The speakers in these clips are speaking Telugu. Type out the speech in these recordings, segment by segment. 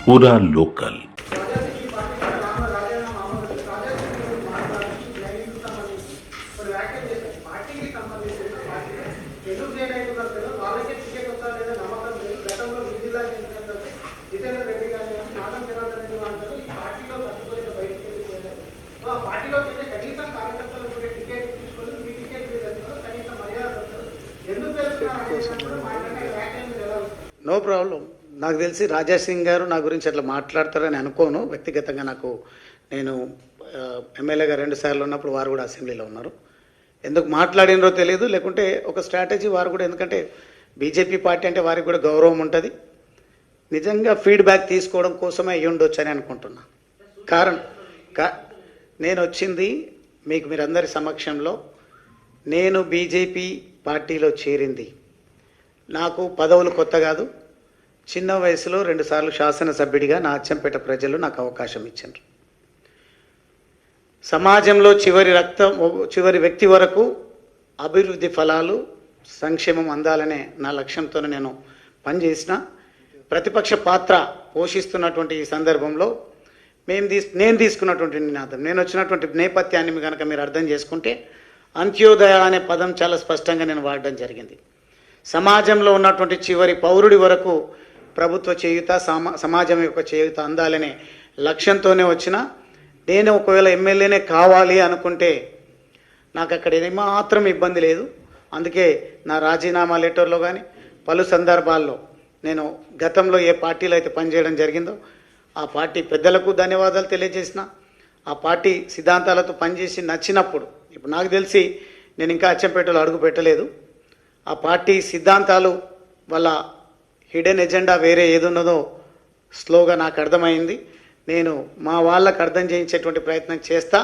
पूरा लोकल। No problem. నాకు తెలిసి రాజా సింగ్ గారు నా గురించి అట్లా మాట్లాడతారని అనుకోను. వ్యక్తిగతంగా నేను ఎమ్మెల్యేగా 2 సార్లు ఉన్నప్పుడు వారు కూడా అసెంబ్లీలో ఉన్నారు. ఎందుకు మాట్లాడినరో తెలియదు, లేకుంటే ఒక స్ట్రాటజీ వారు కూడా, ఎందుకంటే బీజేపీ పార్టీ అంటే వారికి కూడా గౌరవం ఉంటుంది. నిజంగా ఫీడ్బ్యాక్ తీసుకోవడం కోసమే అయ్యి ఉండొచ్చు అని అనుకుంటున్నా. కారణం నేను వచ్చింది మీరందరి సమక్షంలో, నేను బీజేపీ పార్టీలో చేరింది నాకు పదవులు కొత్త కాదు. చిన్న వయసులో 2 సార్లు శాసనసభ్యుడిగా నా అచ్చంపేట ప్రజలు నాకు అవకాశం ఇచ్చారు. సమాజంలో చివరి వ్యక్తి వరకు అభివృద్ధి ఫలాలు సంక్షేమం అందాలనే నా లక్ష్యంతో నేను పనిచేసిన. ప్రతిపక్ష పాత్ర పోషిస్తున్నటువంటి ఈ సందర్భంలో నేను తీసుకున్నటువంటి నినాదం, నేను వచ్చినటువంటి నేపథ్యాన్ని కనుక మీరు అర్థం చేసుకుంటే, అంత్యోదయ అనే పదం చాలా స్పష్టంగా నేను వాడడం జరిగింది. సమాజంలో ఉన్నటువంటి చివరి పౌరుడి వరకు ప్రభుత్వ చేయూత, సమాజం యొక్క చేయూత అందాలనే లక్ష్యంతోనే వచ్చిన. నేను ఒకవేళ ఎమ్మెల్యేనే కావాలి అనుకుంటే నాకు అక్కడ ఏమాత్రం ఇబ్బంది లేదు. అందుకే నా రాజీనామా లెటర్లో కానీ పలు సందర్భాల్లో నేను గతంలో ఏ పార్టీలో అయితే పనిచేయడం జరిగిందో ఆ పార్టీ పెద్దలకు ధన్యవాదాలు తెలియజేసిన. ఆ పార్టీ సిద్ధాంతాలతో పనిచేసి నచ్చినప్పుడు, ఇప్పుడు నాకు తెలిసి నేను ఇంకా అచ్చంపేటలో అడుగు పెట్టలేదు, ఆ పార్టీ సిద్ధాంతాలు వల్ల హిడెన్ ఎజెండా వేరే ఏదున్నదో స్లోగా నాకు అర్థమైంది. నేను మా వాళ్ళకు అర్థం చేయించేటువంటి ప్రయత్నం చేస్తా.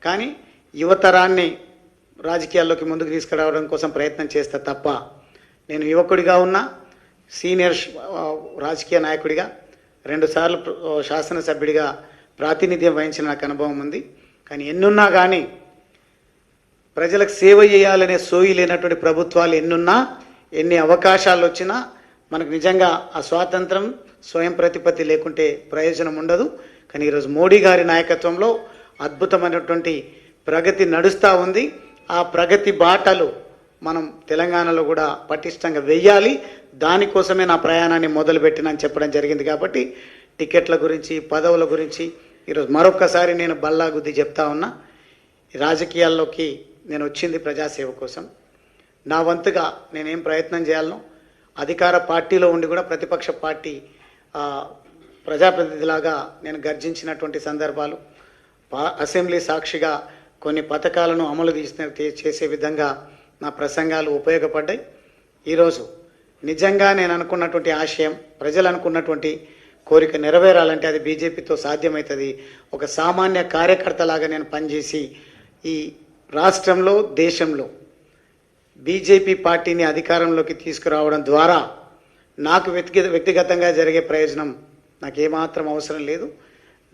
కానీ యువతరాన్ని రాజకీయాల్లోకి ముందుకు తీసుకురావడం కోసం ప్రయత్నం చేస్తా తప్ప, నేను యువకుడిగా ఉన్నా, సీనియర్ రాజకీయ నాయకుడిగా 2 సార్లు శాసనసభ్యుడిగా ప్రాతినిధ్యం వహించిన నాకు అనుభవం ఉంది. కానీ ఎన్నున్నా కానీ ప్రజలకు సేవ చేయాలనే సోయి లేనటువంటి ప్రభుత్వాలు ఎన్నున్నా, ఎన్ని అవకాశాలు వచ్చినా మనకు నిజంగా ఆ స్వాతంత్రం, స్వయం ప్రతిపత్తి లేకుంటే ప్రయోజనం ఉండదు. కానీ ఈరోజు మోడీ గారి నాయకత్వంలో అద్భుతమైనటువంటి ప్రగతి నడుస్తూ ఉంది. ఆ ప్రగతి బాటలు మనం తెలంగాణలో కూడా పటిష్టంగా వెయ్యాలి. దానికోసమే నా ప్రయాణాన్ని మొదలుపెట్టినని చెప్పడం జరిగింది. కాబట్టి టికెట్ల గురించి, పదవుల గురించి ఈరోజు మరొక్కసారి నేను బల్లాగుద్ది చెప్తా ఉన్నా. రాజకీయాల్లోకి నేను వచ్చింది ప్రజాసేవ కోసం. నా వంతుగా నేనేం ప్రయత్నం చేయాలనో, అధికార పార్టీలో ఉండి కూడా ప్రతిపక్ష పార్టీ ప్రజాప్రతినిధిలాగా నేను గర్జించినటువంటి సందర్భాలు, అసెంబ్లీ సాక్షిగా కొన్ని పథకాలను అమలు చేసే విధంగా నా ప్రసంగాలు ఉపయోగపడ్డాయి. ఈరోజు నిజంగా నేను అనుకున్నటువంటి ఆశయం, ప్రజలు అనుకున్నటువంటి కోరిక నెరవేరాలంటే అది బీజేపీతో సాధ్యమవుతుంది. ఒక సామాన్య కార్యకర్తలాగా నేను పనిచేసి ఈ రాష్ట్రంలో, దేశంలో బీజేపీ పార్టీని అధికారంలోకి తీసుకురావడం ద్వారా నాకు వ్యక్తిగతంగా జరిగే ప్రయోజనం నాకేమాత్రం అవసరం లేదు.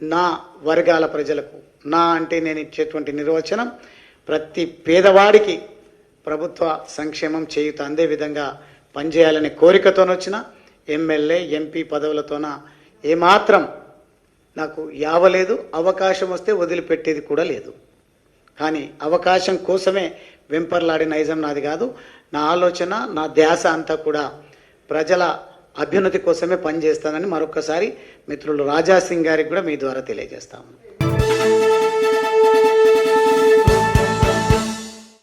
నా వర్గాల ప్రజలకు, నా అంటే నేను ఇచ్చేటువంటి నిర్వచనం, ప్రతి పేదవాడికి ప్రభుత్వ సంక్షేమం చేయూత అందే విధంగా పనిచేయాలనే కోరికతోనొచ్చిన ఎమ్మెల్యే, ఎంపీ పదవులతోన ఏమాత్రం నాకు యావలేదు. అవకాశం వస్తే వదిలిపెట్టేది కూడా లేదు. కానీ అవకాశం కోసమే వెంపర్లాడే నైజం నాది కాదు. నా ఆలోచన, నా ధ్యాస అంతా కూడా ప్రజల అభ్యున్నతి కోసమే పనిచేస్తానని మరొకసారి మిత్రులు రాజా సింగ్ గారికి కూడా మీ ద్వారా తెలియజేస్తాము.